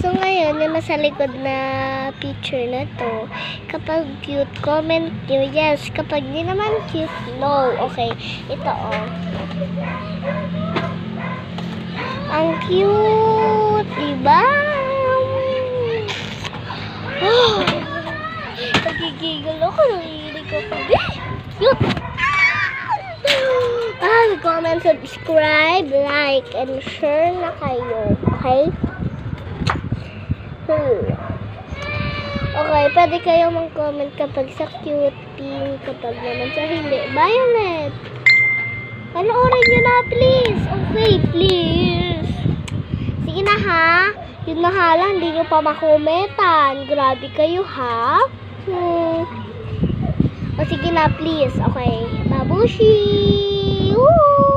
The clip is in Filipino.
So, ngayon, yung nasa likod na picture na to, kapag cute, comment nyo yes. Kapag di naman cute, no. Okay, ito oh. Ang cute, diba? Oh, nagigigil ako, nanginig ako. Cute! Comment, subscribe, like, and share na kayo. Okay? Okay, pwede kayo mag-comment kapag sa cute, pink, kapag naman sa hindi. Violet! Panoorin nyo na, please. Okay, please. Sige na, ha? Yun na hala, hindi nyo pa makomentan. Grabe kayo, ha? O sige na, please. Okay. Babushi! Woo!